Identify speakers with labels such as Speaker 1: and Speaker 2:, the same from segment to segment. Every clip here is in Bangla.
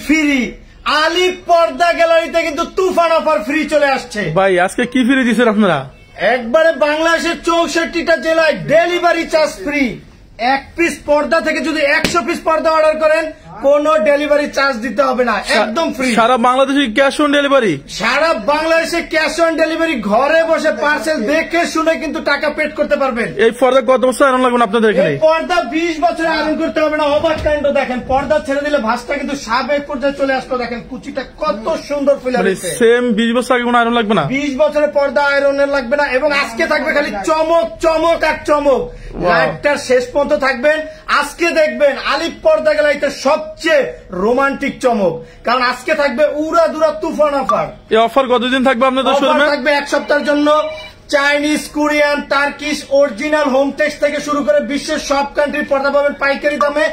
Speaker 1: ফ্রি আলিফ পর্দা গ্যালারিতে কিন্তু তুফান অফার ফ্রি চলে আসছে
Speaker 2: ভাই। আজকে কি ফ্রি দিচ্ছেন আপনারা?
Speaker 1: একবারে বাংলাদেশের 64টা জেলায় ডেলিভারি চার্জ ফ্রি। এক পিস পর্দা থেকে যদি 100 পিস পর্দা অর্ডার করেন কোনো ডেলিভারি চার্জ দিতে হবে না, একদম ফ্রি।
Speaker 2: সারা বাংলাদেশে ক্যাশ অন ডেলিভারি?
Speaker 1: সারা বাংলাদেশে ক্যাশ অন ডেলিভারি, ঘরে বসে পার্সেল দেখে শুনে কিন্তু টাকা পেড করতে পারবেন।
Speaker 2: এই পর্দা কত বছর আয়রন লাগবে আপনাদের এখানে?
Speaker 1: পর্দা 20 বছরে আয়রন করতে হবে না। অবাক কাণ্ড দেখেন, পর্দা ছেড়ে দিলে ভাঁজটা কিন্তু স্বাভাবিক পর্যায়ে চলে আসলো। দেখেন কুচিটা কত সুন্দর ফুলে আছে।
Speaker 2: সেম 20 বছর আগে কোনো আয়রন লাগবে না?
Speaker 1: 20 বছরে পর্দা আয়রনের লাগবে না। এবং আজকে থাকবে খালি চমক চমক আর চমক। লাইভটার শেষ পর্যন্ত থাকবেন। আজকে দেখবেন আলিফ পর্দা গ্যালারিতে সবচেয়ে রোমান্টিক চমক, কারণ আজকে থাকবে উড়াদুরা তুফান অফার।
Speaker 2: এই অফার কতদিন থাকবে আপনাদের শোরুমে?
Speaker 1: থাকবে 1 সপ্তাহের জন্য। Chinese, Korean, Turkish original home tex থেকে শুরু করে বিশ্বের সব কান্ট্রির পর্দা পাবেন পাইকারি দামে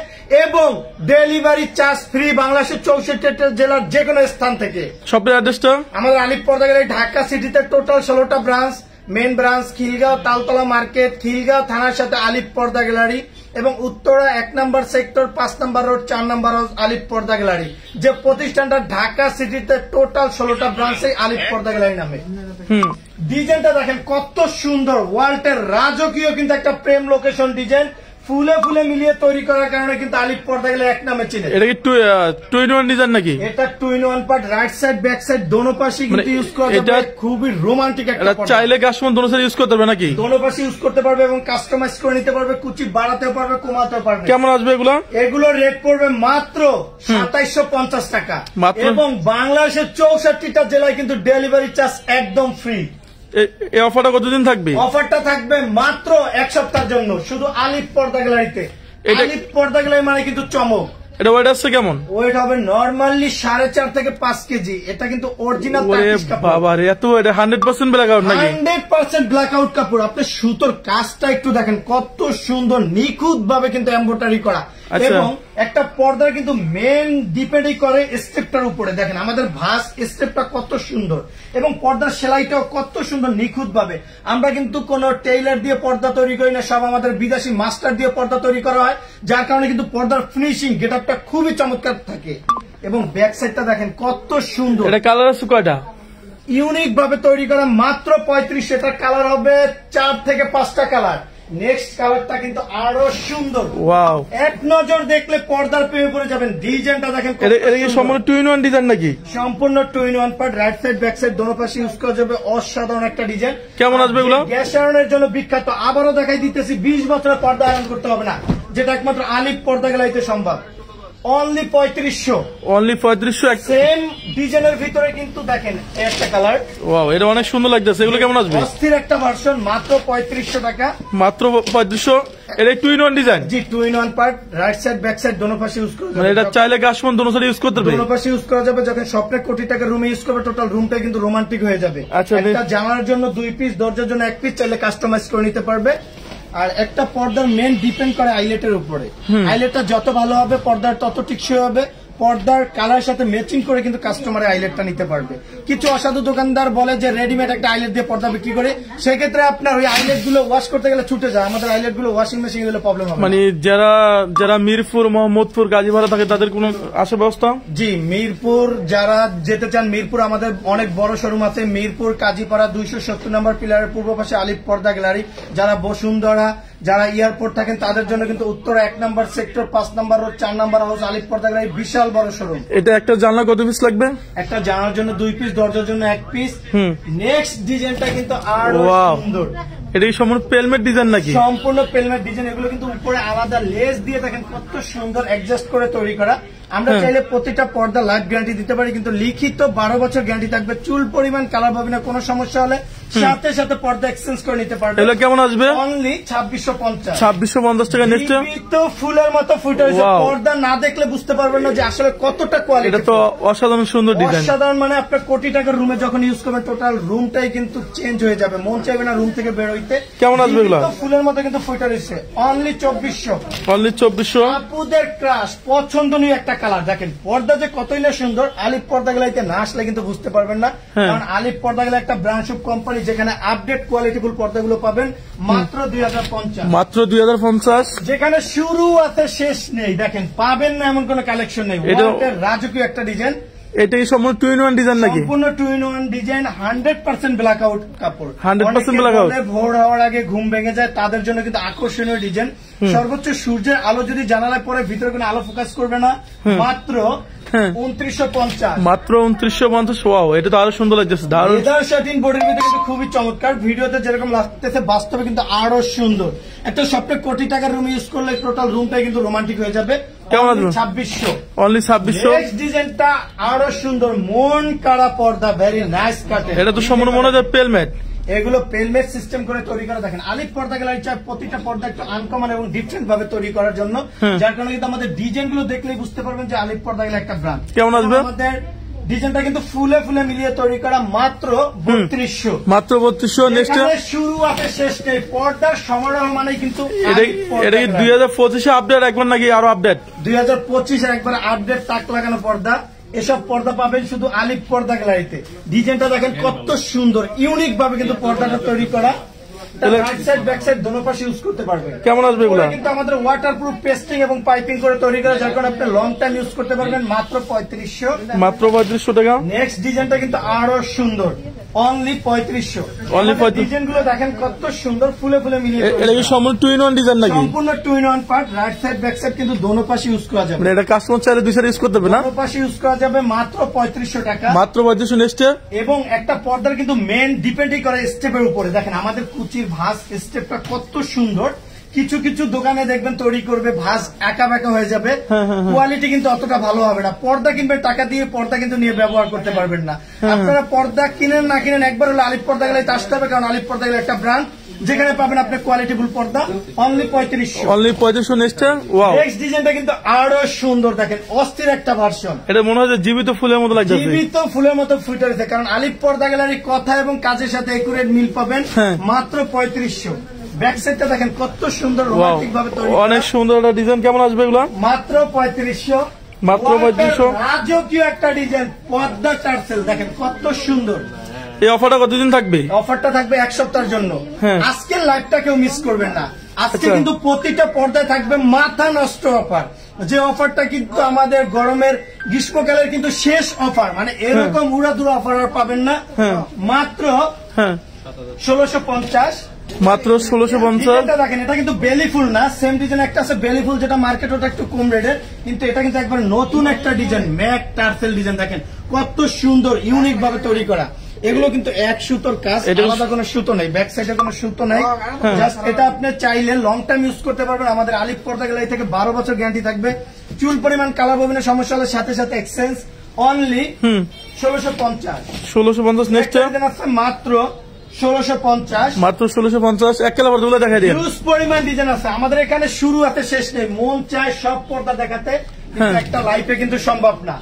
Speaker 1: এবং ডেলিভারি চার্জ ফ্রি বাংলাদেশের 64টা জেলার যে কোনো স্থান থেকে।
Speaker 2: শপের অ্যাড্রেসটা?
Speaker 1: আমাদের আলিফ পর্দা গ্যালারি ঢাকা সিটিতে টোটাল 16টা branch. Main branch Khilgaon Taltala market, Khilgaon থানার সাথে আলিফ পর্দা গ্যালারি এবং Uttara 1 number sector 5 number road 4 number house Alif Porda gallery. যে প্রতিষ্ঠানটা ঢাকা সিটিতে টোটাল 16টা ব্রাঞ্চে আলিফ পর্দা গ্যালারি নামে। ডিজাইনটা দেখেন কত সুন্দর, ওয়ার্ল্ডের রাজকীয় কিন্তু একটা প্রেম লোকেশন ডিজাইন, ফুলে ফুলে মিলিয়ে তৈরি করার কারণে কিন্তু আলিফ পর্দা গ্যালারি এক নামে চিনে।
Speaker 2: এটা কি 2 in 1 ডিজাইন নাকি?
Speaker 1: এটা 2 in 1 part, right side back side দোনো পাশে কিন্তু ইউজ করা যাবে। এটা খুবই রোমান্টিক একটা পর্দা।
Speaker 2: চাইলে কাস্টমার দোনো সাইড ইউজ করতে পারবে নাকি?
Speaker 1: দোনো পাশে ইউজ করতে পারবে এবং কাস্টমাইজ করে নিতে পারবে, কুচি বাড়াতেও পারবে কমাতেও পারবে।
Speaker 2: কেমন আসবে এগুলো?
Speaker 1: এগুলো রেট পড়বে মাত্র 2750 টাকা এবং বাংলাদেশের 64টা জেলায় কিন্তু ডেলিভারি চার্জ একদম ফ্রি।
Speaker 2: এই অফারটা কতদিন থাকবে?
Speaker 1: অফারটা থাকবে মাত্র 1 সপ্তাহের জন্য শুধু আলিফ পর্দা গ্যালারিতে। আলিফ পর্দা গ্যালারি মানে কিন্তু চমক।
Speaker 2: এটা ওয়েট আসছে কেমন?
Speaker 1: ওয়েট হবে নরমালি 4.5 থেকে 5 কেজি। এটা কিন্তু অরিজিনাল টার্কিশ কাপড়।
Speaker 2: বাবা রে, এত এটা 100% ব্ল্যাক আউট নাকি?
Speaker 1: 100% ব্ল্যাক আউট কাপড়। আপনি সুতোর কাজটা একটু দেখেন কত সুন্দর, নিখুঁত ভাবে কিন্তু এমব্রয়ডারি করা এবং একটা পর্দা কিন্তু মেন ডিপেন্ডই করে স্টেপটার উপরে। দেখেন আমাদের ভাঁজ স্টেপটা কত সুন্দর এবং পর্দার সেলাইটাও কত সুন্দর নিখুঁত ভাবে। আমরা কিন্তু কোন টেইলার দিয়ে পর্দা তৈরি করি না, সব আমাদের বিদেশি মাস্টার দিয়ে পর্দা তৈরি করা হয়, যার কারণে কিন্তু পর্দার ফিনিশিং গেটআপটা খুবই চমৎকার থাকে। এবং ব্যাক সাইডটা দেখেন কত সুন্দর।
Speaker 2: এটা কালার আছে কয়টা?
Speaker 1: ইউনিক ভাবে তৈরি করা, মাত্র 35। এটা কালার হবে 4 থেকে 5টা কালার। নেক্সট কালারটা কিন্তু আরো সুন্দর।
Speaker 2: ওয়াও,
Speaker 1: এক নজর দেখলে পর্দার প্রেমে পড়ে যাবেন। ডিজাইনটা দেখেন।
Speaker 2: এটা কি সম্পূর্ণ 2 in 1 ডিজাইন নাকি?
Speaker 1: সম্পূর্ণ 2 in 1 part, right side back side দোনো পাশে ইউজ করা যাবে। অসাধারণ একটা ডিজাইন।
Speaker 2: কেমন আসবে এগুলো?
Speaker 1: গ্যাস আয়রনের জন্য বিখ্যাত। আবারও দেখাই দিতেছি, 20 বছরের পর্দা আয়রন করতে হবে না, যেটা একমাত্র আলিফ পর্দা গ্যালারিতে সম্ভব। অনলি 3500।
Speaker 2: অনলি 3500।
Speaker 1: সেম ডিজাইনের ভিতরে কিন্তু দেখেন একটা কালার।
Speaker 2: ওয়াও, এটা অনেক সুন্দর লাগতেছে। এগুলো কেমন আসবে?
Speaker 1: অস্থির একটা ভার্সন, মাত্র 3500 টাকা।
Speaker 2: মাত্র 3500। এটা 2 in 1 design?
Speaker 1: G, 2 in 1 part, right side back side দোনো পাশে ইউজ করা যাবে।
Speaker 2: এটা চাইলে কাস্টমার দোনো সাইড ইউজ করতে পারবে?
Speaker 1: দোনো পাশে ইউজ করা যাবে। যখন স্বপ্নে কোটি টাকা রুমে ইউজ করবে, টোটাল রুমটা কিন্তু রোমান্টিক হয়ে যাবে। একটা জানার জন্য 2 পিস, দরজার জন্য 1 পিস চাইলে কাস্টমাইজ করে নিতে পারবে। আর একটা পর্দার মেন ডিপেন্ড করে আইলেটের উপরে। আইলেটটা যত ভালো হবে পর্দার তত টিকসই হবে। পর্দার কালার সাথে ম্যাচিং করে কিন্তু কাস্টমার আইলেটটা নিতে পারবে। কিছু অসাধু দোকানদার বলে যে রেডিমেড একটা আইলেট দিয়ে পর্দা বিক্রি করে, সেক্ষেত্রে আপনার ওই আইলেট গুলো ওয়াশ করতে গেলে ছুটে যায়। আমাদের আইলেট গুলো ওয়াশিং মেশিন গুলো প্রবলেম হবে।
Speaker 2: মানে যারা মিরপুর, মোহাম্মদপুর, গাজীপাড়া থাকে তাদের কোনো আসা ব্যবস্থা?
Speaker 1: জি, মিরপুর যারা যেতে চান, মিরপুর আমাদের অনেক বড় শোরুম আছে। মিরপুর কাজীপাড়া 270 নম্বর পিলারের পূর্ব পাশে আলিফ পর্দা গ্যালারি। যারা বসুন্ধরা, যারা এয়ারপোর্ট থাকেন তাদের জন্য কিন্তু Uttara 1 number sector 5 number road 4 number house Alif Porda gallery, বিশাল বড় শোরুম।
Speaker 2: এটা একটা জানলা কত পিস লাগবে?
Speaker 1: একটা জানার জন্য 2 পিস, দরজার জন্য 1 পিস। নেক্সট ডিজাইনটা কিন্তু আরো সুন্দর।
Speaker 2: এটা কি সম্পূর্ণ পেলমেট ডিজাইন নাকি?
Speaker 1: সম্পূর্ণ পেলমেট ডিজাইন। এগুলো কিন্তু উপরে আলাদা লেস দিয়ে দেখেন কত সুন্দর অ্যাডজাস্ট করে তৈরি করা। আমরা চাইলে প্রতিটা পর্দা লাইফ গ্যারান্টি দিতে পারি, কিন্তু লিখিত 12 বছর গ্যারান্টি থাকবে। চুল পরিমাণ কালার পাবে না, কোনো সমস্যা হলে সাথে সাথে পর্দা এক্সচেঞ্জ করে নিতে পারবে।
Speaker 2: এগুলো কেমন আসবে?
Speaker 1: অনলি 2650।
Speaker 2: 2650 টাকা। নেক্সট
Speaker 1: তো ফুলের মতো ফুটে হয়েছে। পর্দা না দেখলে বুঝতে পারবেন না যে আসলে কতটা কোয়ালিটি।
Speaker 2: এটা তো অসাধারণ সুন্দর ডিজাইন।
Speaker 1: অসাধারণ মানে আপনার কোটি টাকার রুমে যখন ইউজ করবেন টোটাল রুমটাই কিন্তু চেঞ্জ হয়ে যাবে, মন চাইবে না রুম থেকে বের হইতে।
Speaker 2: কেমন আসবে এগুলো?
Speaker 1: ফুলের মতো কিন্তু ফুটে রয়েছে। অনলি 2400।
Speaker 2: অনলি 2400।
Speaker 1: আপুদের ক্রাশ পছন্দনীয় একটা কালার। দেখেন পর্দা যে কতই না সুন্দর, আলিফ পর্দা গ্যালারিতে না আসলে কিন্তু বুঝতে পারবেন না। কারণ আলিফ পর্দা গ্যালারি একটা ব্র্যান্ড শুভ কোম্পানি, কোম্পানি, যেখানে আপডেট কোয়ালিটিফুল পর্দাগুলো পাবেন মাত্র 2050।
Speaker 2: মাত্র 2050।
Speaker 1: যেখানে শুরু আছে শেষ নেই, দেখেন পাবেন না এমন কোন কালেকশন নেই। রাজকীয় একটা ডিজাইন।
Speaker 2: এটা কি সম্পূর্ণ 2-in-1 ডিজাইন নাকি?
Speaker 1: সম্পূর্ণ 2-in-1 ডিজাইন, 100% ব্ল্যাক আউট কাপড়।
Speaker 2: 100% ব্ল্যাক আউট।
Speaker 1: ভোর হওয়ার আগে ঘুম ভেঙে যায় তাদের জন্য কিন্তু আকর্ষণীয় ডিজাইন। সর্বোচ্চ সূর্যের আলো যদি জানালায় পরে ভিতরে কোনো আলো ফোকাস করবে না, মাত্র 2950।
Speaker 2: মাত্র 2950। ওয়াও, এটা তো আরো সুন্দর লাগতেছে। দারুণ।
Speaker 1: লেদার শাটিন বোর্ডের ভিতরে কিন্তু খুবই চমৎকার। ভিডিওতে যেরকম লাগতেছে বাস্তবে কিন্তু আরো সুন্দর। একটা সবচেয়ে কোটি টাকার রুম ইউজ করলে টোটাল রুমটাই কিন্তু রোমান্টিক হয়ে যাবে।
Speaker 2: কেমন আসবে?
Speaker 1: 2600।
Speaker 2: অনলি 2600।
Speaker 1: নেক্সট ডিজাইনটা আরো সুন্দর, মন কাড়া পর্দা, ভেরি নাইস কাটেন।
Speaker 2: এটা তো সম্পূর্ণ মনে হয় পেলমেট।
Speaker 1: এগুলো পেলমেট সিস্টেম করে তৈরি করা। দেখেন আলিফ পর্দা গ্যালারি চায় প্রতিটা পর্দা একটু আনকমন এবং ডিফারেন্ট ভাবে তৈরি করার জন্য, যার কারণে কিন্তু আমাদের ডিজাইন গুলো দেখলেই বুঝতে পারবেন যে আলিফ পর্দা গ্যালারি একটা ব্র্যান্ড।
Speaker 2: কেমন আসবে?
Speaker 1: আমাদের ডিজাইনটা কিন্তু ফুলে ফুলে মিলিয়ে তৈরি করা, মাত্র 3200।
Speaker 2: মাত্র 3200। নেক্সট
Speaker 1: শুরু আছে শেষ নেই, পর্দার সমারোহ মানে কিন্তু
Speaker 2: এটা কি 2025 আপডেট একবার নাকি আরো আপডেট?
Speaker 1: 2025 এর একবার আপডেট তাক লাগানো পর্দা। এসব পর্দা পাবেন শুধু আলিফ পর্দা গ্যালারিতে। ডিজাইনটা দেখেন কত সুন্দর, ইউনিক ভাবে কিন্তু পর্দাটা তৈরি করা। রাইট সাইড ব্যাক সাইড দোনো পাশে ইউজ করতে পারবেন।
Speaker 2: কেমন আসবে এগুলো?
Speaker 1: কিন্তু আমাদের ওয়াটারপ্রুফ পেস্টিং এবং পাইপিং করে তৈরি করা, যার কারণে আপনি লং টাইম ইউজ করতে পারবেন। মাত্র 3500।
Speaker 2: মাত্র 3500 টাকা।
Speaker 1: নেক্সট ডিজাইনটা কিন্তু আরো সুন্দর, অনলি 3500।
Speaker 2: অনলি 3500।
Speaker 1: ডিজাইন গুলো দেখেন কত সুন্দর, ফুলে ফুলে মিলিয়ে।
Speaker 2: এটা কি সম্পূর্ণ 2-in-1 ডিজাইন নাকি?
Speaker 1: সম্পূর্ণ 2-in-1 part. Right side back side কিন্তু দোনো পাশে ইউজ করা যাবে।
Speaker 2: মানে এটা কাস্টমার চাইলে দুই সাইড ইউজ করতে হবে না?
Speaker 1: দোনো পাশে ইউজ করা যাবে, মাত্র 3500 টাকা।
Speaker 2: মাত্র 3500। নেক্সট
Speaker 1: এবং একটা পর্দার কিন্তু মেন ডিপেন্ডই করে স্টেপের উপরে। দেখেন আমাদের কুচির ভাঁজ স্টেপটা কত সুন্দর। কিছু কিছু দোকানে দেখবেন তৈরি করবে ভাঁজ একা বেঁকা হয়ে যাবে, কোয়ালিটি কিন্তু অতটা ভালো হবে না। পর্দা কিনবে টাকা দিয়ে, পর্দা কিন্তু নিয়ে ব্যবহার করতে পারবেন না। আপনারা পর্দা কিনেন না কিনেন, একবার হলে আলিফ পর্দা গ্যালারিতে আসতে হবে, কারণ আলিফ পর্দা গ্যালারি একটা ব্র্যান্ড, যেখানে পাবেন আপনি কোয়ালিটিফুল পর্দা। Only 3500।
Speaker 2: Only 3500। Next wow,
Speaker 1: next ডিজাইনটা কিন্তু আরো সুন্দর। দেখেন অস্থির একটা ভার্সন।
Speaker 2: এটা মনে হয় জীবিত ফুলের মতো লাগছে।
Speaker 1: জীবিত ফুলের মতো ফুটে রয়েছে, কারণ আলিফ পর্দা গ্যালারি কথা এবং কাজের সাথে একুরেট মিল পাবেন। মাত্র 3500। ব্যাক সাইডটা দেখেন কত সুন্দর, রোমান্টিক ভাবে তৈরি,
Speaker 2: অনেক সুন্দর একটা ডিজাইন। কেমন আসবে এগুলো?
Speaker 1: মাত্র 3500।
Speaker 2: মাত্র 3500।
Speaker 1: রাজকীয় একটা ডিজাইন, পর্দা টার্সেল, দেখেন কত সুন্দর।
Speaker 2: এই অফারটা কতদিন থাকবে?
Speaker 1: অফারটা থাকবে 1 সপ্তাহের জন্য। আজকের লাইভটা কেউ মিস করবেন না। আজকে কিন্তু প্রতিটা পর্দায় থাকবে মাথা নষ্ট অফার। যে অফারটা কিন্তু আমাদের গরমের গ্রীষ্মকালের কিন্তু শেষ অফার, মানে এরকম উড়াধুরা অফার আর পাবেন না। মাত্র 1650।
Speaker 2: মাত্র 1650।
Speaker 1: দেখেন এটা কিন্তু বেলি ফুল না, সেম ডিজাইন একটা আছে বেলি ফুল, যেটা মার্কেট ওটা একটু কম রেটের, কিন্তু এটা কিন্তু একবার নতুন একটা ডিজাইন, ম্যাক টার্সেল ডিজাইন। দেখেন কত সুন্দর, ইউনিক ভাবে তৈরি করা। এগুলো কিন্তু এক সুতোর কাজ, আলাদা কোনো সুতো নেই, ব্যাক সাইডে কোনো সুতো নাই। জাস্ট এটা আপনি চাইলে লং টাইম ইউজ করতে পারবেন। আমাদের আলিফ পর্দা গ্যালারি থেকে 12 বছর গ্যারান্টি থাকবে। চুল পরিমাণ কালার ববিনের সমস্যা হলে সাথে সাথে এক্সচেঞ্জ। অনলি 1650।
Speaker 2: 1650। নেক্সট
Speaker 1: মাত্র 1650।
Speaker 2: মাত্র 1650। এক কালার দুগুলো দেখাই দিন।
Speaker 1: হিউজ পরিমাণ ডিজাইন আছে আমাদের এখানে, শুরু আছে শেষ নেই। মন চায় সব পর্দা দেখাতে, কিন্তু একটা লাইফে কিন্তু সম্ভব না।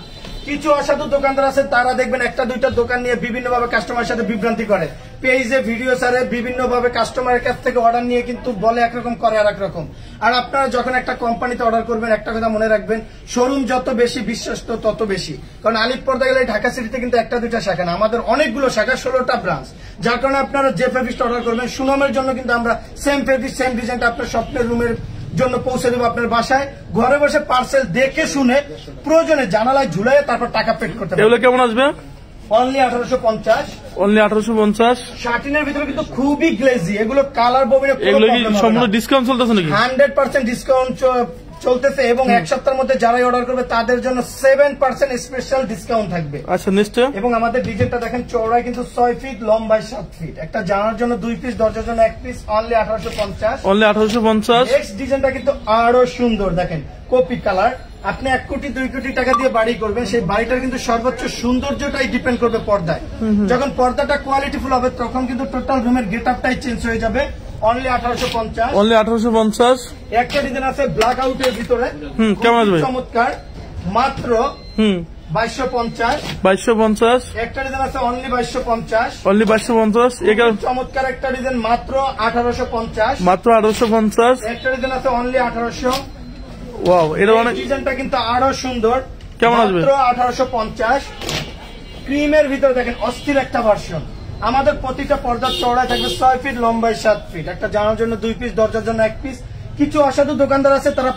Speaker 1: কিছু অসাধু দোকানদার আছে, তারা দেখবেন একটা দুইটা দোকান নিয়ে বিভিন্ন ভাবে কাস্টমারের সাথে বিভ্রান্তি করে, পেজে ভিডিও সারে বিভিন্ন ভাবে কাস্টমারের কাছ থেকে অর্ডার নিয়ে কিন্তু বলে একরকম করে আর এক রকম। আর আপনারা যখন একটা কোম্পানিতে অর্ডার করবেন, একটা কথা মনে রাখবেন, শোরুম যত বেশি বিশ্বস্ত তত বেশি। কারণ আলিফ পর্দা গ্যালারি ঢাকা সিটিতে কিন্তু একটা দুইটা শাখা না, আমাদের অনেকগুলো শাখা, 16টা ব্রাঞ্চ। যার কারণে আপনারা যে ফেব্রিক্সটা অর্ডার করবেন, সুনামের জন্য কিন্তু আমরা সেম ফেব্রিক সেম ডিজাইনটা আপনার স্বপ্নের রুমের জন্য পৌঁছে দেবো আপনার বাসায়। ঘরে বসে পার্সেল দেখে শুনে প্রয়োজনে জানালায় ঝুলাই তারপর টাকা পেড করতে পারবেন।
Speaker 2: এগুলো কেমন আসবে?
Speaker 1: অনলি 1850।
Speaker 2: অনলি 1850।
Speaker 1: শার্টিনের ভিতরে কিন্তু খুবই গ্লেজি, এগুলো কালার ববিনে
Speaker 2: এগুলো কি সম্পূর্ণ ডিসকাউন্ট চলতেছে নাকি?
Speaker 1: 100% ডিসকাউন্ট চলতেছে, এবং এক সপ্তাহের মধ্যে যারাই অর্ডার করবে তাদের জন্য 7% স্পেশাল ডিসকাউন্ট থাকবে।
Speaker 2: আচ্ছা নেক্সট। এবং
Speaker 1: আমাদের ডিজাইনটা দেখেন, চওড়ায় কিন্তু 6 ফিট, লম্বায় 7 ফিট, একটা জানার জন্য 2 পিস, দরজার জন্য 1 পিস। অনলি 1850।
Speaker 2: অনলি 1850।
Speaker 1: নেক্সট ডিজাইনটা কিন্তু আরো সুন্দর, দেখেন কপি কালার। আপনি 1 কোটি 2 কোটি টাকা দিয়ে বাড়ি করবেন, সেই বাড়িটার কিন্তু সর্বোচ্চ সৌন্দর্যটাই ডিপেন্ড করবে পর্দায়। যখন পর্দাটা কোয়ালিটিফুল হবে তখন কিন্তু টোটাল রুমের গেট আপটাই চেঞ্জ হয়ে যাবে। অনলি 1850।
Speaker 2: অনলি 1850।
Speaker 1: একটা ডিজাইন আছে ব্ল্যাক আউটের ভিতরে,
Speaker 2: কেমন আসবে?
Speaker 1: চমৎকার, মাত্র 2250।
Speaker 2: 2250।
Speaker 1: একটা ডিজাইন আছে অনলি 2250।
Speaker 2: অনলি 2250।
Speaker 1: চমৎকার একটা ডিজাইন, মাত্র 1850।
Speaker 2: মাত্র 1850।
Speaker 1: একটা ডিজাইন আছে অনলি 1800।
Speaker 2: ওয়াও, এটা অনেক,
Speaker 1: ডিজাইনটা কিন্তু আরো সুন্দর।
Speaker 2: কেমন আসবে?
Speaker 1: মাত্র 1850। ক্রিমের ভিতরে দেখেন অস্থির একটা ভার্সন, আমাদের প্রতিটা পর্দার চওড়ায় থাকবে 6 ফিট, লম্বায় 7 ফিট। একটা জানার জন্য 2 পিস, দরজার জন্য 1 পিস। কিছু অসাধু দোকানদার আছে, তারা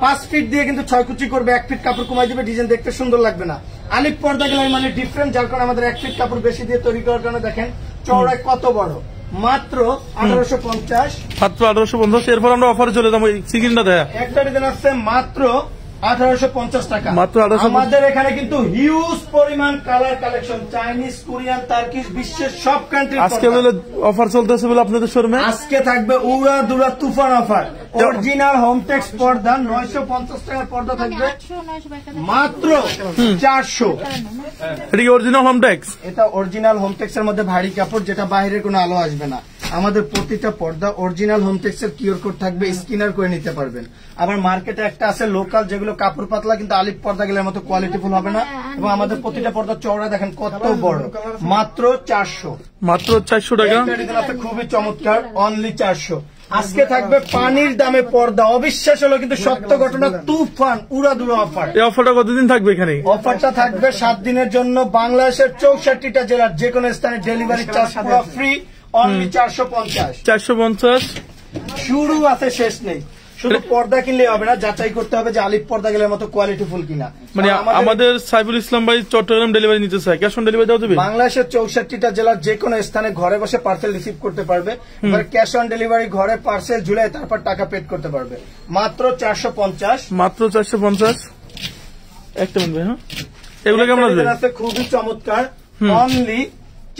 Speaker 1: 5 ফিট দিয়ে কিন্তু 6 কুচি করবে, 1 ফিট কাপড় কমাই দিবে, ডিজাইন দেখতে সুন্দর লাগবে না। আলিফ পর্দা গ্যালারি মানে ডিফারেন্ট, যার কারণে আমাদের 1 ফিট কাপড় বেশি দিয়ে তৈরি করার কারণে দেখেন চওড়ায় কত বড়, মাত্র 1850।
Speaker 2: মাত্র 1850। এরপর আমরা অফারে চলে যাবো, সিকিনটা দেয়া
Speaker 1: একটা ডিজাইন আছে মাত্র 1850 টাকা।
Speaker 2: মাত্র 1850।
Speaker 1: আমাদের এখানে কিন্তু হিউজ পরিমাণ colour collection, Chinese, Korean, Turkish, বিশ্বের সব কান্ট্রি।
Speaker 2: আজকে বলে অফার চলতেছে বলে আপনাদের শোরুমে
Speaker 1: আজকে থাকবে উড়া দুরা তুফান অফার। অরিজিনাল হোমটেক্স পর্দা 950 টাকার পর্দা থাকবে মাত্র 400।
Speaker 2: এটা কি অরিজিনাল হোমটেক্স?
Speaker 1: এটা অরিজিনাল হোমটেক্স এর মধ্যে ভারী কাপড়, যেটা বাইরের কোনো আলো আসবে না। আমাদের প্রতিটা পর্দা অরিজিনাল হোমটেক্স এর কিউআর কোড থাকবে, স্ক্যানার করে নিতে পারবেন। আবার মার্কেটে একটা আছে লোকাল, যেগুলো কাপড় পাতলা কিন্তু আলিফ পর্দা গেলের মতো কোয়ালিটিফুল হবে না। এবং আমাদের প্রতিটা পর্দা চওড়া দেখেন কত বড়, মাত্র 400।
Speaker 2: মাত্র 400 টাকা।
Speaker 1: খুবই চমৎকার, অনলি 400। আজকে থাকবে পানির দামে পর্দা, অবিশ্বাস হলো কিন্তু সত্য ঘটনা, তুফান উড়াদুরা অফার।
Speaker 2: এই অফারটা কতদিন থাকবে এখানে?
Speaker 1: অফারটা থাকবে 7 দিনের জন্য। বাংলাদেশের 64টা জেলার যে কোনো স্থানে ডেলিভারি চার্জ পুরো ফ্রি, অনলি 450।
Speaker 2: 450
Speaker 1: শুরু আছে, শেষ নেই। শুধু পর্দা কিনলে হবে না, যাচাই করতে হবে যে আলিফ পর্দা গেলের মতো কোয়ালিটি ফুল কিনা।
Speaker 2: মানে আমাদের সাইফুল ইসলাম ভাই চট্টগ্রাম ডেলিভারি নিতে চায়, ক্যাশ অন ডেলিভারি দেওয়া যাবে?
Speaker 1: বাংলাদেশের 64টা জেলার যে কোনো স্থানে ঘরে বসে পার্সেল রিসিভ করতে পারবে। এবার ক্যাশ অন ডেলিভারি, ঘরে পার্সেল ঝুলে তারপর টাকা পেড করতে পারবে, মাত্র 450।
Speaker 2: মাত্র 450। একটা মিনিট ভাই, হ্যাঁ এগুলো কেমন আসবে?
Speaker 1: খুবই চমৎকার, অনলি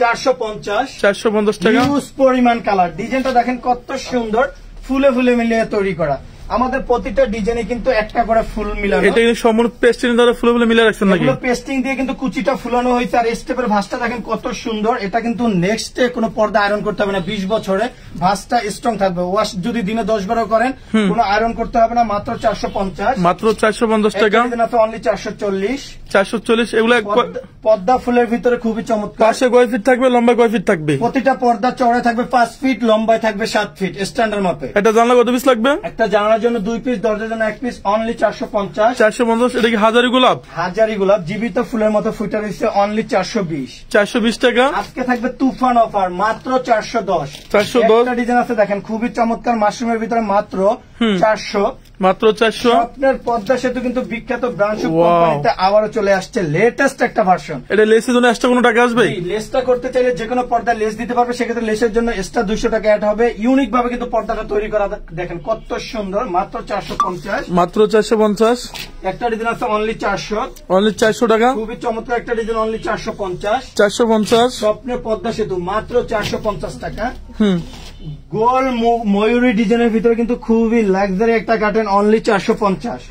Speaker 1: 450।
Speaker 2: 450 টাকা।
Speaker 1: হিউজ পরিমাণ কালার, ডিজাইনটা দেখেন কত সুন্দর, ফুলে ফুলে মিলিয়ে তৈরি করা। আমাদের প্রতিটা ডিজাইনে কিন্তু একটা করে ফুল মিলানো।
Speaker 2: এটা কিন্তু সম্পূর্ণ পেস্টিং দ্বারা ফুলে ফুলে মিলিয়ে রাখছেন নাকি?
Speaker 1: পেস্টিং দিয়ে কিন্তু কুচিটা ফুলানো হয়েছে। আর স্টেপের ভাঁজটা দেখেন কত সুন্দর। এটা কিন্তু নেক্সট ডে কোনো পর্দা আয়রন করতে হবে না, 20 বছরে ভাঁজটা স্ট্রং থাকবে। ওয়াশ যদি দিনে 10 বারও করেন কোনো আয়রন করতে হবে না, মাত্র 450।
Speaker 2: মাত্র 450 টাকা।
Speaker 1: অনলি 440।
Speaker 2: 440। এগুলো
Speaker 1: পর্দা ফুলের ভিতরে খুবই চমৎকার।
Speaker 2: পাশে কয় ফিট থাকবে, লম্বায় কয় ফিট থাকবে?
Speaker 1: প্রতিটা পর্দা চওড়ায় থাকবে 5 ফিট, লম্বায় থাকবে 7 ফিট, স্ট্যান্ডার্ড মাপে।
Speaker 2: এটা জানলা কত পিস লাগবে?
Speaker 1: একটা জানালার জন্য 2 পিস, দরজার জন্য 1 পিস, অনলি 450।
Speaker 2: 450। এটা কি হাজারি গোলাপ?
Speaker 1: হাজারি গোলাপ জীবিত ফুলের মতো ফুটে রয়েছে, অনলি 420।
Speaker 2: 420 টাকা।
Speaker 1: আজকে থাকবে তুফান অফার, মাত্র 410।
Speaker 2: 410।
Speaker 1: একটা ডিজাইন আছে দেখেন খুবই চমৎকার, মাশরুমের ভিতরে, মাত্র 400।
Speaker 2: মাত্র 400।
Speaker 1: আপনার পদ্মা সেতু কিন্তু বিখ্যাত ব্র্যান্ড কোম্পানিতে আবারও চলে আসছে, লেটেস্ট একটা ভার্সন।
Speaker 2: এটা লেসের জন্য এক্সট্রা কোনো টাকা আসবে?
Speaker 1: লেসটা করতে চাইলে যে কোনো পর্দা লেস দিতে পারবে, সেক্ষেত্রে লেসের জন্য এক্সট্রা 200 টাকা অ্যাড হবে। ইউনিক ভাবে কিন্তু পর্দাটা তৈরি করা, দেখেন কত সুন্দর, মাত্র 450।
Speaker 2: মাত্র 450।
Speaker 1: একটা ডিজাইন আছে অনলি 400।
Speaker 2: অনলি 400 টাকা।
Speaker 1: খুবই চমৎকার একটা ডিজাইন, অনলি 450।
Speaker 2: 450।
Speaker 1: স্বপ্নের পদ্মা সেতু, মাত্র 450 টাকা। গোল ময়ূরী ডিজাইনের ভিতরে কিন্তু খুবই লাক্সারি একটা কাটেন, অনলি 450।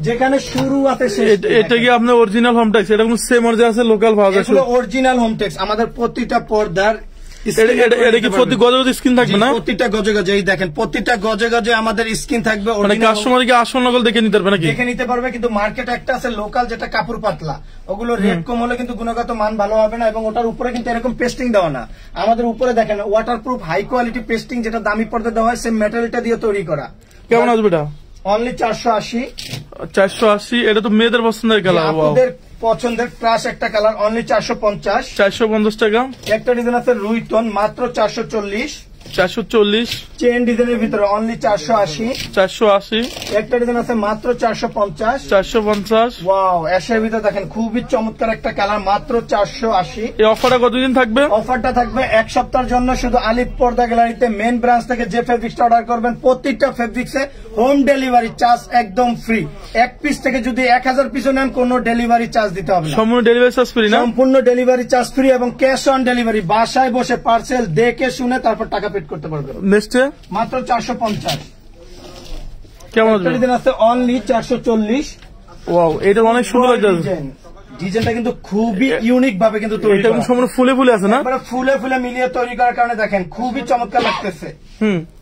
Speaker 1: যেখানে শুরু আছে
Speaker 2: এটা কি আপনার অরিজিনাল হোমটেক্স? এটা কোনো সেম অরিজিনাল আছে, লোকাল পাওয়া যায়?
Speaker 1: এগুলো অরিজিনাল হোমটেক্স। আমাদের প্রতিটা পর্দার
Speaker 2: এটা কি প্রতি গজে গজে স্ক্রিন থাকবে না?
Speaker 1: প্রতিটা গজে গজে, এই দেখেন প্রতিটা গজে গজে আমাদের স্ক্রিন থাকবে।
Speaker 2: মানে কাস্টমার কি আসল নকল দেখে নিতে পারবে নাকি?
Speaker 1: দেখে নিতে পারবে, কিন্তু মার্কেট একটা আছে লোকাল, যেটা কাপড় পাতলা, ওগুলো রেট কম হলে কিন্তু গুণগত মান ভালো হবে না, এবং ওটার উপরে কিন্তু এরকম পেস্টিং দেওয়া না। আমাদের উপরে দেখেন ওয়াটারপ্রুফ হাই কোয়ালিটি পেস্টিং, যেটা দামি পর্দা দেওয়া হয়, সেম ম্যাটেরিয়ালটা দিয়ে তৈরি করা।
Speaker 2: কেমন আসবে এটা?
Speaker 1: অনলি 480।
Speaker 2: 480। এটা তো মেয়েদের পছন্দের কালার,
Speaker 1: আপনাদের পছন্দের ক্রাশ একটা কালার, অনলি 450।
Speaker 2: 450 টাকা।
Speaker 1: একটা ডিজাইন আছে রুইটন, মাত্র 440।
Speaker 2: 440।
Speaker 1: চেন ডিজাইনের ভিতরে, অনলি 480।
Speaker 2: 480।
Speaker 1: একটা ডিজাইন আছে মাত্র 450।
Speaker 2: 450।
Speaker 1: ওয়াও, অ্যাশের ভিতরে দেখেন খুবই চমৎকার একটা কালার, মাত্র 480।
Speaker 2: এই অফারটা কতদিন থাকবে?
Speaker 1: অফারটা থাকবে 1 সপ্তাহের জন্য। শুধু আলিফ পর্দা গ্যালারিতে মেন ব্রাঞ্চ থেকে যে ফেব্রিক্সটা অর্ডার করবেন, প্রত্যেকটা ফেব্রিক্সে হোম ডেলিভারি চার্জ একদম ফ্রি। 1 পিস থেকে যদি 1000 পিসও নেন, কোনো ডেলিভারি চার্জ দিতে হবে না,
Speaker 2: সম্পূর্ণ ডেলিভারি চার্জ ফ্রি না?
Speaker 1: সম্পূর্ণ ডেলিভারি চার্জ ফ্রি, এবং ক্যাশ অন ডেলিভারি। বাসায় বসে পার্সেল দেখে শুনে তারপর টাকা পেড করতে পারবে।
Speaker 2: নেক্সটে
Speaker 1: মাত্র 450।
Speaker 2: কেমন আসবে?
Speaker 1: আছে অনলি 440।
Speaker 2: ওয়াও, এটা অনেক সুন্দর লাগছে।
Speaker 1: ডিজাইনটা কিন্তু খুবই ইউনিক ভাবে কিন্তু তৈরি করা,
Speaker 2: সম্পূর্ণ ফুলে ফুলে আছে না?
Speaker 1: ফুলে ফুলে মিলিয়ে তৈরি করার কারণে দেখেন খুবই চমৎকার লাগতেছে।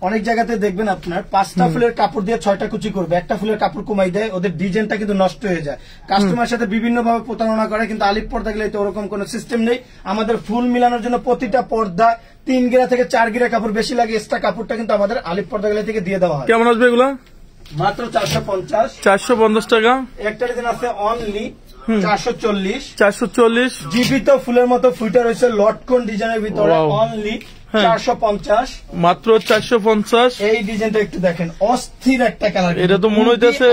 Speaker 1: অনেক জায়গাতে দেখবেন আপনার 5টা ফুলের কাপড় দিয়ে 6টা কুচি করবে, একটা ফুলের কাপড় কমাই দেয়, ওদের ডিজাইনটা কিন্তু নষ্ট হয়ে যায়। কাস্টমার সাথে বিভিন্ন ভাবে প্রতারণা করে, কিন্তু আলিফ পর্দা গেলে তো ওরকম কোন সিস্টেম নেই। আমাদের ফুল মিলানোর জন্য প্রতিটা পর্দা 3 গিরা থেকে 4 গিরা কাপড় বেশি লাগে, এক্সট্রা কাপড়টা কিন্তু আমাদের আলিফ পর্দা গেলে থেকে দিয়ে দেওয়া হয়।
Speaker 2: কেমন আসবে এগুলা?
Speaker 1: মাত্র 450।
Speaker 2: 450 টাকা।
Speaker 1: একটা ডিজাইন আছে অনলি 440।
Speaker 2: 440।
Speaker 1: জীবিত ফুলের মতো ফুটে রয়েছে লটকন ডিজাইনের ভিতরে,
Speaker 2: Wow.
Speaker 1: অনলি 450।
Speaker 2: মাত্র 450।
Speaker 1: এই ডিজাইনটা একটু দেখেন, অস্থির একটা কালার।
Speaker 2: এটা তো মনে হইতেছে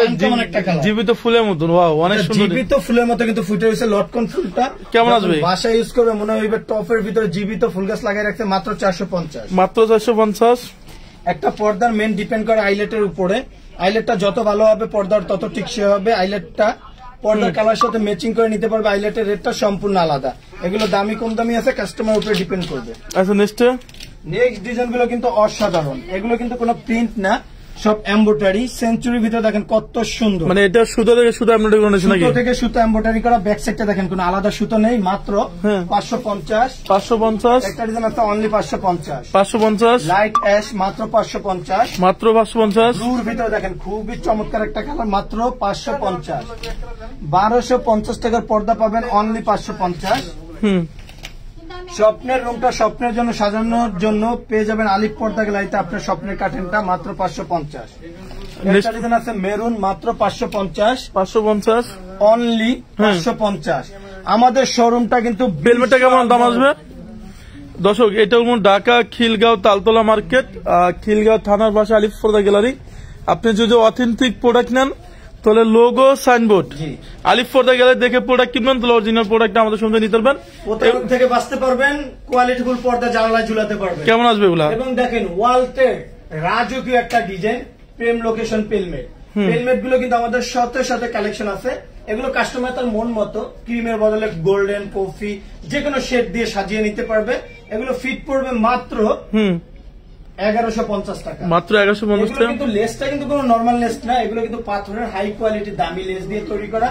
Speaker 1: একটা কালার,
Speaker 2: জীবিত ফুলের মতন। ওয়াও, অনেক সুন্দর।
Speaker 1: জীবিত ফুলের মতো কিন্তু ফুটে রয়েছে লটকন ফুলটা।
Speaker 2: কেমন আসবে?
Speaker 1: বাসায় ইউজ করবে মনে হইবে টপের ভিতরে জীবিত ফুল গাছ লাগাই রাখছে। মাত্র 450।
Speaker 2: মাত্র 450।
Speaker 1: একটা পর্দার মেন ডিপেন্ড করে আইলেটের উপরে। আইলেটটা যত ভালো হবে পর্দার তত টিকসই হবে। আইলেটটা পর্দার কালার সাথে ম্যাচিং করে নিতে পারবে। আইলেটের রেটটা সম্পূর্ণ আলাদা। এগুলো দামি কম দামি আছে, কাস্টমার উপরে ডিপেন্ড করবে।
Speaker 2: আচ্ছা, নেক্সট
Speaker 1: ডিজাইন গুলো কিন্তু অসাধারণ। এগুলো কিন্তু কোনো প্রিন্ট না, সব এমব্রয়ডারি। সেঞ্চুরির ভিতরে দেখেন কত সুন্দর।
Speaker 2: মানে এটা সুতো থেকে সুতো এমব্রয়ডারি করা নাকি?
Speaker 1: সুতো থেকে সুতো এমব্রয়ডারি করা। ব্যাক সাইডটা দেখেন কোনো আলাদা সুতো নেই। মাত্র 550।
Speaker 2: 550।
Speaker 1: একটা ডিজাইন আছে অনলি 550।
Speaker 2: 550।
Speaker 1: লাইট অ্যাশ মাত্র 550।
Speaker 2: মাত্র 550।
Speaker 1: ব্লুর ভিতরে দেখেন খুবই চমৎকার একটা কালার। মাত্র 550। 1250 টাকার পর্দা পাবেন অনলি 550। স্বপ্নের রুমটা স্বপ্নের জন্য সাজানোর জন্য পেয়ে যাবেন আলিফ পর্দা গ্যালারিতে আপনার স্বপ্নের কার্টেনটা মাত্র 550। একটা ডিজাইন আছে মেরুন, মাত্র 550।
Speaker 2: 550।
Speaker 1: অনলি 550। আমাদের শোরুমটা কিন্তু
Speaker 2: বেলমেটটা কেমন দাম আসবে? দর্শক, এটা হল ঢাকা খিলগাঁও তালতলা মার্কেট, খিলগাঁও থানার পাশে আলিফ পর্দা গ্যালারি। আপনি যদি অথেন্টিক প্রোডাক্ট নেন তাহলে লোগো সাইনবোর্ড আলিফ পর্দা গ্যালারি দেখে প্রোডাক্ট কিনবেন, তাহলে অরিজিনাল প্রোডাক্ট আমাদের সঙ্গে নিতে পারবেন।
Speaker 1: প্রতারক থেকে বাঁচতে পারবেন, কোয়ালিটিফুল পর্দা জানালায় ঝুলাতে পারবেন।
Speaker 2: কেমন আসবে এগুলা?
Speaker 1: এবং দেখেন ওয়ালটে রাজকীয় একটা ডিজাইন, প্রেম লোকেশন পেলমেট। পেলমেট গুলো কিন্তু আমাদের সাথে সাথে কালেকশন আছে। এগুলো কাস্টমার তার মন মতো ক্রিমের বদলে গোল্ডেন, কফি যে কোনো শেড দিয়ে সাজিয়ে নিতে পারবে। এগুলো ফিট পড়বে মাত্র 1150 টাকা।
Speaker 2: মাত্র 1150 টাকা।
Speaker 1: কিন্তু লেসটা কিন্তু কোনো নরমাল লেস না, এগুলো কিন্তু পাথরের হাই কোয়ালিটির দামি লেস দিয়ে তৈরি করা।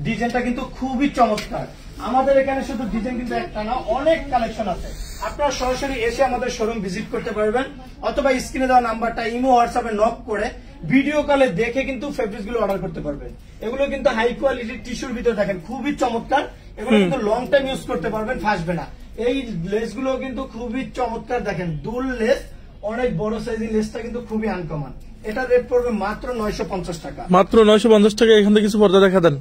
Speaker 1: ডিজাইনটা কিন্তু খুবই চমৎকার। আমাদের এখানে শুধু ডিজাইন কিন্তু একটা না, অনেক কালেকশন আছে। আপনারা সরাসরি এসে আমাদের শোরুম ভিজিট করতে পারবেন, অথবা স্ক্রিনে দেওয়া নাম্বারটা ইমো হোয়াটসঅ্যাপে নক করে ভিডিও কলে দেখে কিন্তু ফেব্রিক্স গুলো অর্ডার করতে পারবেন। এগুলো কিন্তু হাই কোয়ালিটির টিস্যুর ভিতরে দেখেন খুবই চমৎকার। এগুলো কিন্তু লং টাইম ইউজ করতে পারবেন, ফাসবে না। এই লেস গুলো কিন্তু খুবই চমৎকার। দেখেন দুল লেস, অনেক বড় সাইজের লেসটা কিন্তু খুবই আনকমন। এটা রেট পড়বে মাত্র 950 টাকা।
Speaker 2: মাত্র 950 টাকা। এখান থেকে কিছু পর্দা দেখা দেন।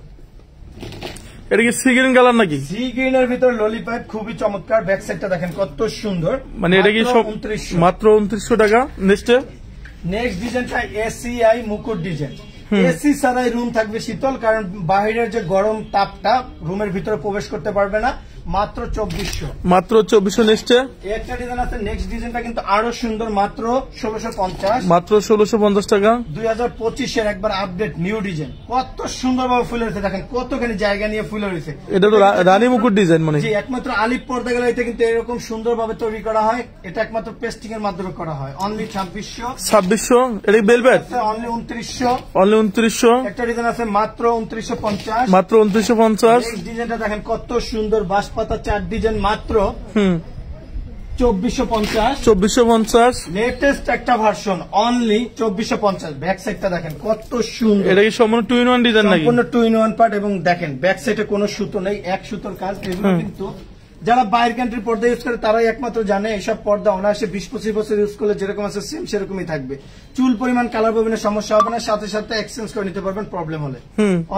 Speaker 2: এটা কি সি গ্রিন কালার নাকি?
Speaker 1: সি গ্রিনের ভিতর ললিপপ, খুবই চমৎকার। ব্যাক সাইডটা দেখেন কত সুন্দর।
Speaker 2: মানে এটা কি সব মাত্র 2900 টাকা। নেক্সট
Speaker 1: ডিজাইনটা এসিআই মুকুট ডিজাইন। এসি ছাড়াই রুম থাকবে শীতল, কারণ বাইরের যে গরম তাপটা রুমের ভিতরে প্রবেশ করতে পারবে না। মাত্র 2400।
Speaker 2: মাত্র 2400। নেক্সট
Speaker 1: একটা ডিজাইন আছে। নেক্সট ডিজাইনটা কিন্তু আরো সুন্দর, মাত্র 1650।
Speaker 2: মাত্র 1650 টাকা।
Speaker 1: 2025-এর একবার আপডেট নিউ ডিজাইন। কত সুন্দরভাবে ফুলে রয়েছে, দেখেন কতখানি জায়গা নিয়ে ফুলে রয়েছে।
Speaker 2: এটা তো রানী মুকুট ডিজাইন। মানে
Speaker 1: জি, একমাত্র আলিফ পর্দা গ্যালারিতে কিন্তু এরকম সুন্দরভাবে তৈরি করা হয়। এটা একমাত্র পেস্টিং এর মাধ্যমে করা হয়। অনলি 2600।
Speaker 2: 2600। এটা বেলভেট
Speaker 1: অনলি 2900।
Speaker 2: অনলি 2900। একটা
Speaker 1: ডিজাইন আছে মাত্র 2950।
Speaker 2: মাত্র 2950।
Speaker 1: এই ডিজাইনটা দেখেন কত সুন্দর, বাঁশপাতা চার ডিজাইন। মাত্র 2450।
Speaker 2: 2450।
Speaker 1: লেটেস্ট একটা ভার্সন, অনলি 2450। ব্যাক সাইডটা দেখেন কত সুন্দর।
Speaker 2: এটা কি সম্পূর্ণ 2-in-1 ডিজাইন নাকি?
Speaker 1: সম্পূর্ণ 2-in-1 পার্ট। এবং দেখেন ব্যাক সাইডে কোনো সুতো নেই, এক সুতোর কাজ। এগুলো কিন্তু যারা বাইরের কান্ট্রি পর্দা ইউজ করে তারাই একমাত্র জানে এইসব পর্দা অনায়াসে 20-25 বছর ইউজ করলে যেরকম আছে সেম সেরকমই থাকবে। চুল পরিমাণ কালার পরিমাণের সমস্যা হবে না, সাথে সাথে এক্সচেঞ্জ করে নিতে পারবেন প্রবলেম হলে।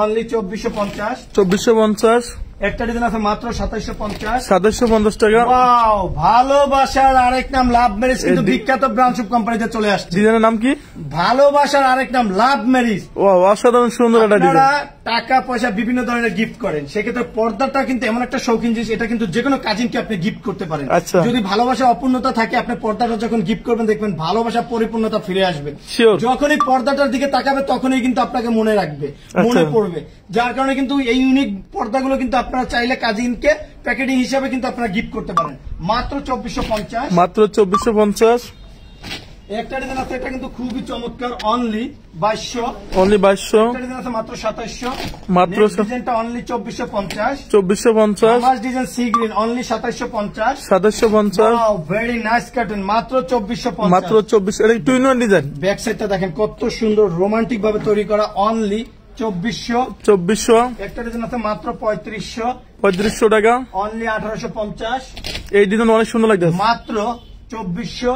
Speaker 1: অনলি 2450।
Speaker 2: 2450।
Speaker 1: একটা ডিজাইন আছে মাত্র 2750।
Speaker 2: 2750 টাকা।
Speaker 1: ওয়াও, ভালোবাসার আরেক নাম লাভ ম্যারেজ কিন্তু বিখ্যাত ব্রাঞ্চ অফ কোম্পানিতে চলে আসছে।
Speaker 2: ডিজাইনের নাম কি?
Speaker 1: ভালোবাসার আরেক নাম লাভ ম্যারেজ।
Speaker 2: ওয়াও, অসাধারণ সুন্দর একটা ডিজাইন।
Speaker 1: আপনারা টাকা পয়সা বিভিন্ন ধরনের গিফট করেন, সেক্ষেত্রে পর্দাটা কিন্তু এমন একটা শৌখিন জিনিস, এটা কিন্তু যে কোনো কাজিনকে আপনি গিফট করতে পারেন।
Speaker 2: আচ্ছা।
Speaker 1: যদি ভালোবাসা অপূর্ণতা থাকে, আপনি পর্দাটা যখন গিফট করবেন দেখবেন ভালোবাসা পরিপূর্ণতা ফিরে আসবে।
Speaker 2: Sure.
Speaker 1: যখনই পর্দাটার দিকে তাকাবে তখনই কিন্তু আপনাকে মনে রাখবে, মনে পড়বে। যার কারণে কিন্তু এই ইউনিক পর্দাগুলো কিন্তু আপনারা চাইলে কাজিনকে প্যাকেটিং হিসাবে কিন্তু আপনারা গিফট করতে পারেন। মাত্র 2450।
Speaker 2: মাত্র 2450।
Speaker 1: একটা ডিজাইন আছে, এটা কিন্তু খুবই চমৎকার। অনলি 2200।
Speaker 2: অনলি 2200।
Speaker 1: একটা ডিজাইন আছে মাত্র 2700।
Speaker 2: মাত্র
Speaker 1: ডিজাইনটা অনলি 2450।
Speaker 2: 2450।
Speaker 1: আমার design sea green, only 2750।
Speaker 2: 2750।
Speaker 1: Wow, very nice carton. মাত্র 2450।
Speaker 2: মাত্র 2400। এটা 2-in-1 ডিজাইন।
Speaker 1: ব্যাক সাইডটা দেখেন কত সুন্দর, রোমান্টিক ভাবে তৈরি করা। অনলি 2400।
Speaker 2: 2400।
Speaker 1: একটা ডিজাইন আছে মাত্র 3500।
Speaker 2: 3500 টাকা।
Speaker 1: অনলি 1850।
Speaker 2: এই ডিজাইন অনেক সুন্দর লাগছে।
Speaker 1: মাত্র 2400।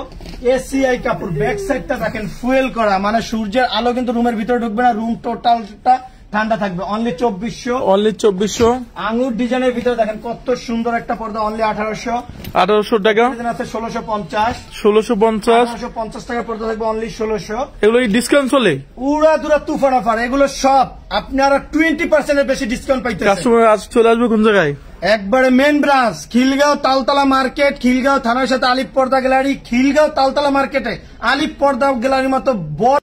Speaker 1: এসিআই কাপড়, ব্যাক সাইডটা দেখেন ফুয়েল করা, মানে সূর্যের আলো কিন্তু রুমের ভিতরে ঢুকবে না, রুম টোটালটা ঠান্ডা থাকবে। অনলি 2400।
Speaker 2: অনলি 2400।
Speaker 1: আঙুর ডিজাইনের ভিতরে দেখেন কত সুন্দর একটা পর্দা, অনলি 1800।
Speaker 2: 1800 টাকা।
Speaker 1: আছে 1650।
Speaker 2: 1650।
Speaker 1: 1850 টাকার পর্দা থাকবে অনলি 1600।
Speaker 2: এগুলো কি ডিসকাউন্ট চলে?
Speaker 1: উড়া দুরা তুফান অফার, এগুলো সব আপনারা 20% এর বেশি ডিসকাউন্ট পাইতেছেন।
Speaker 2: কাস্টমার আজ চলে আসবে কোন জায়গায়?
Speaker 1: একবারে main branch Khilgaon Taltala market, Khilgaon থানার সাথে আলিপ পর্দা গ্যালারি, খিলগাঁও তালতলা মার্কেটে আলিপ পর্দা গ্যালারির মতো বড়।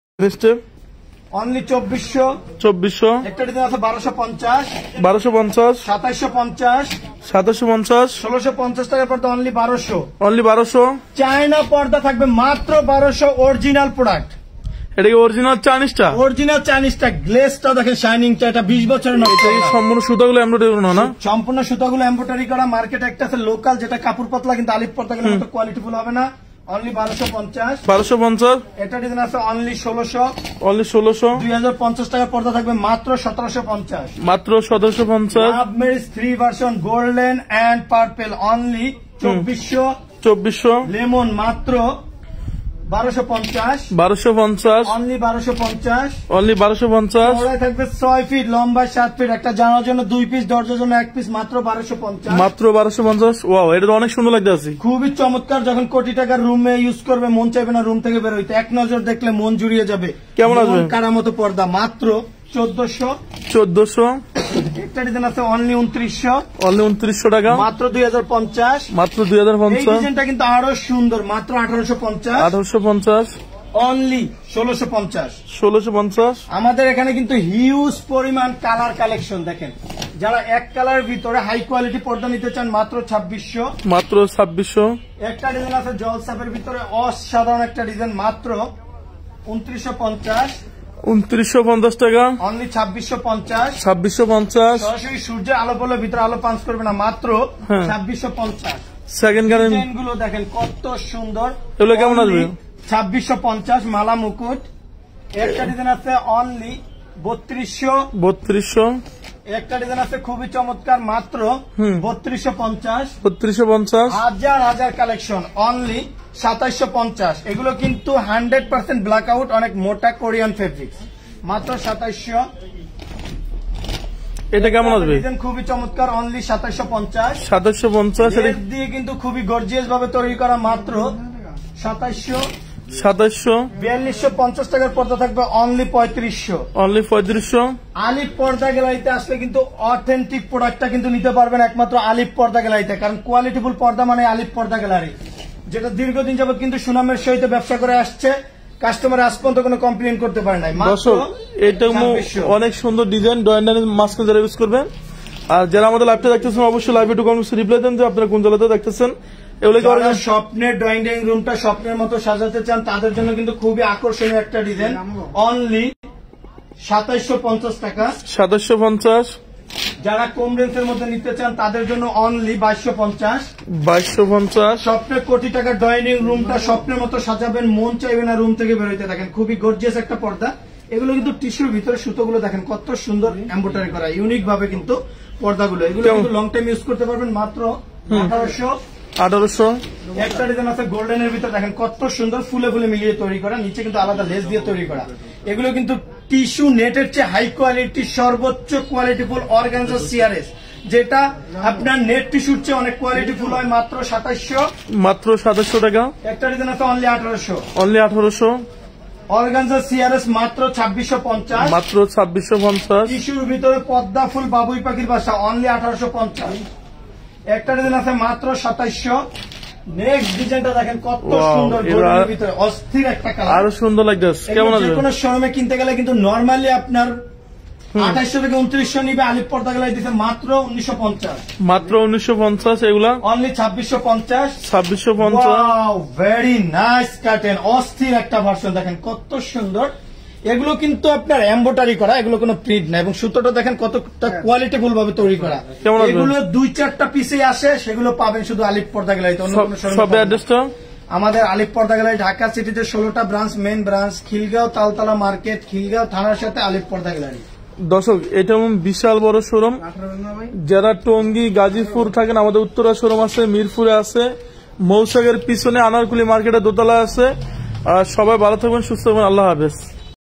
Speaker 1: অনলি 2400।
Speaker 2: 2400।
Speaker 1: একটা ডিজাইন আছে 1250।
Speaker 2: 1250।
Speaker 1: 2750।
Speaker 2: 2750।
Speaker 1: 1650 টাকার পর্দা অনলি 1200।
Speaker 2: অনলি 1200।
Speaker 1: চায়না পর্দা থাকবে মাত্র 1200, অরিজিনাল প্রোডাক্ট।
Speaker 2: এটা কি অরিজিনাল চাইনিজটা?
Speaker 1: অরিজিনাল চাইনিজটা, গ্লেজটা দেখেন, শাইনিংটা, এটা 20 বছরের নষ্ট।
Speaker 2: সম্পূর্ণ সুতাগুলো এমব্রয়ডারি করা না?
Speaker 1: সম্পূর্ণ সুতাগুলো এমব্রয়ডারি করা। মার্কেটে একটা আছে লোকাল, যেটা কাপড় পাতলা, কিন্তু আলিপ পর্দাগুলোর মতো কোয়ালিটিফুল হবে না। অনলি 1250।
Speaker 2: 1250।
Speaker 1: এটা ডিজাইন আছে অনলি 1600।
Speaker 2: অনলি 1600।
Speaker 1: 2050 টাকার পর্দা থাকবে মাত্র 1750।
Speaker 2: মাত্র 1750।
Speaker 1: Love marriage 3 version golden and purple only 2400।
Speaker 2: 2400।
Speaker 1: Lemon মাত্র 1250।
Speaker 2: 1250।
Speaker 1: অনলি 1250।
Speaker 2: অনলি 1250।
Speaker 1: চওড়ায় থাকবে 6 ফিট, লম্বায় 7 ফিট, একটা জানার জন্য 2 পিস, দরজার জন্য 1 পিস, মাত্র 1250।
Speaker 2: মাত্র 1250। ওয়াও, এটা তো অনেক সুন্দর লাগতেছে।
Speaker 1: খুবই চমৎকার। যখন কোটি টাকার রুমে ইউজ করবে, মন চাইবে না রুম থেকে বের হইতে, এক নজর দেখলে মন জুড়িয়ে যাবে।
Speaker 2: কেমন আসবে?
Speaker 1: কারার মতো পর্দা মাত্র 1400।
Speaker 2: 1400।
Speaker 1: একটা ডিজাইন আছে অনলি 2900।
Speaker 2: অনলি 2900 টাকা।
Speaker 1: মাত্র 2050।
Speaker 2: মাত্র
Speaker 1: এই
Speaker 2: 2050।
Speaker 1: ডিজাইনটা কিন্তু আরো সুন্দর, মাত্র 1850।
Speaker 2: 1850।
Speaker 1: অনলি 1650।
Speaker 2: 1650।
Speaker 1: আমাদের এখানে কিন্তু হিউজ পরিমাণ কালার কালেকশন দেখেন। যারা এক কালারের ভিতরে হাই কোয়ালিটি পর্দা নিতে চান মাত্র 2600।
Speaker 2: মাত্র 2600।
Speaker 1: একটা ডিজাইন আছে জলসাপের ভিতরে অসাধারণ একটা ডিজাইন, মাত্র 2950।
Speaker 2: 2950 টাকা।
Speaker 1: অনলি 2650।
Speaker 2: 2650।
Speaker 1: সরাসরি সূর্যের আলো পড়লে ভিতরে আলো পাঞ্চ করবে না, মাত্র 2650।
Speaker 2: Second guarantee.
Speaker 1: ডিজাইন গুলো দেখেন কত সুন্দর।
Speaker 2: এগুলো কেমন আসবে?
Speaker 1: 2650 মালা মুকুট। একটা ডিজাইন আছে অনলি 3200।
Speaker 2: 3200।
Speaker 1: একটা ডিজাইন আছে খুবই চমৎকার, মাত্র 3250।
Speaker 2: 3250।
Speaker 1: হাজার হাজার কালেকশন, অনলি 2750। এগুলো কিন্তু 100% ব্ল্যাক আউট, অনেক মোটা কোরিয়ান ফেব্রিক, মাত্র 2700।
Speaker 2: এটা কেমন আসবে?
Speaker 1: ডিজাইন খুবই চমৎকার, অনলি 2750।
Speaker 2: 2750।
Speaker 1: লেস দিয়ে কিন্তু খুবই গর্জিয়াস ভাবে তৈরি করা, মাত্র 2700।
Speaker 2: 2700।
Speaker 1: 4250 টাকার পর্দা থাকবে অনলি 3500।
Speaker 2: অনলি 3500।
Speaker 1: আলিপ পর্দা গ্যালারিতে আসলে কিন্তু অথেন্টিক প্রোডাক্টটা কিন্তু নিতে পারবেন একমাত্র আলিপ পর্দা গ্যালারিতে, কারণ কোয়ালিটিফুল পর্দা মানে আলিপ পর্দা গ্যালারি, যেটা দীর্ঘদিন যাবত কিন্তু সুনামের সহিত ব্যবসা করে আসছে। কাস্টমার আজ পর্যন্ত কোনো কমপ্লেন করতে পারে নাই।
Speaker 2: দর্শক, এটা অনেক সুন্দর ডিজাইন, ডয়ার মাস্ক যারা ইউজ করবেন। আর যারা আমাদের লাইভটা দেখতেছেন অবশ্যই লাইভে একটু কমেন্টস রিপ্লাই দেন যে আপনারা কোন জায়গাতে দেখতেছেন। এগুলো
Speaker 1: স্বপ্নের ড্রয়িং রুমটা স্বপ্নের মতো সাজাতে চান, তাদের জন্য কিন্তু খুবই আকর্ষণীয় একটা ডিজাইন, অনলি 2750 টাকা।
Speaker 2: 2750।
Speaker 1: যারা কম রেঞ্জের মধ্যে নিতে চান তাদের জন্য অনলি 2250।
Speaker 2: 2250।
Speaker 1: স্বপ্নের কোটি টাকার ড্রয়িং রুমটা স্বপ্নের মতো সাজাবেন, মন চাইবে না রুম থেকে বেরোইতে। দেখেন খুবই গর্জিয়াস একটা পর্দা। এগুলো কিন্তু টিস্যুর ভিতরে সুতোগুলো দেখেন কত সুন্দর এমব্রয়ডারি করা, ইউনিক ভাবে কিন্তু পর্দাগুলো। এগুলো কিন্তু লং টাইম ইউজ করতে পারবেন, মাত্র 1800।
Speaker 2: 1800।
Speaker 1: একটা ডিজাইন আছে গোল্ডেনের ভিতরে, দেখেন কত সুন্দর ফুলে ফুলে মিলিয়ে তৈরি করা, নিচে কিন্তু আলাদা লেস দিয়ে তৈরি করা। এগুলো কিন্তু টিস্যু নেটের চেয়ে হাই কোয়ালিটি, সর্বোচ্চ কোয়ালিটিফুল অর্গানজা সিআরএস, যেটা আপনার নেট টিস্যুর চেয়ে অনেক কোয়ালিটিফুল হয়, মাত্র 2700।
Speaker 2: মাত্র 2700 টাকা।
Speaker 1: একটা ডিজাইন আছে অনলি 1800।
Speaker 2: অনলি 1800।
Speaker 1: অর্গানজা সিআরএস মাত্র 2650।
Speaker 2: মাত্র 2650।
Speaker 1: টিস্যুর ভিতরে পদ্মা ফুল বাবুই পাখির বাসা, অনলি 1850। একটা ডিজাইন আছে মাত্র 2700। নেক্সট ডিজাইনটা দেখেন কত সুন্দর, গোল্ডের ভিতরে অস্থির একটা কালার,
Speaker 2: আরো সুন্দর লাগতেছে। কেমন আছে?
Speaker 1: যেকোনো শোরুমে কিনতে গেলে কিন্তু নরমালি আপনার 2800 থেকে 2900 নিবে, আলিপ পর্দা গেলে দিতে মাত্র 1950।
Speaker 2: মাত্র 1950। এগুলা
Speaker 1: only 2650।
Speaker 2: 2650।
Speaker 1: Wow, very nice curtain, অস্থির একটা ভার্সন, দেখেন কত সুন্দর। এগুলো কিন্তু আপনার এমব্রয়ডারি করা, এগুলো কোনো প্রিন্ট না, এবং সুতোটা দেখেন কতটা কোয়ালিটিফুল ভাবে তৈরি করা। এগুলো 2-4টা পিসে আসে, সেগুলো পাবেন শুধু আলিপ পর্দা গ্যালারিতে, অন্য কোনো শোরুমে পাবেন না।
Speaker 2: অ্যাড্রেসটা
Speaker 1: আমাদের আলিপ পর্দা গ্যালারি ঢাকা সিটিতে 16টা branch, main branch Khilgaon Taltala market, Khilgaon থানার সাথে আলিপ পর্দা গ্যালারি।
Speaker 2: দর্শক, এটা বিশাল বড় শোরুম। যারা টঙ্গী গাজীপুর থাকেন, আমাদের উত্তরা শোরুম আছে, মিরপুরে আছে, মৌসাগের পিছনে আনারকুলি মার্কেটে দোতলা আছে। সবাই ভালো থাকবেন, সুস্থ থাকবেন, আল্লাহ হাফেজ।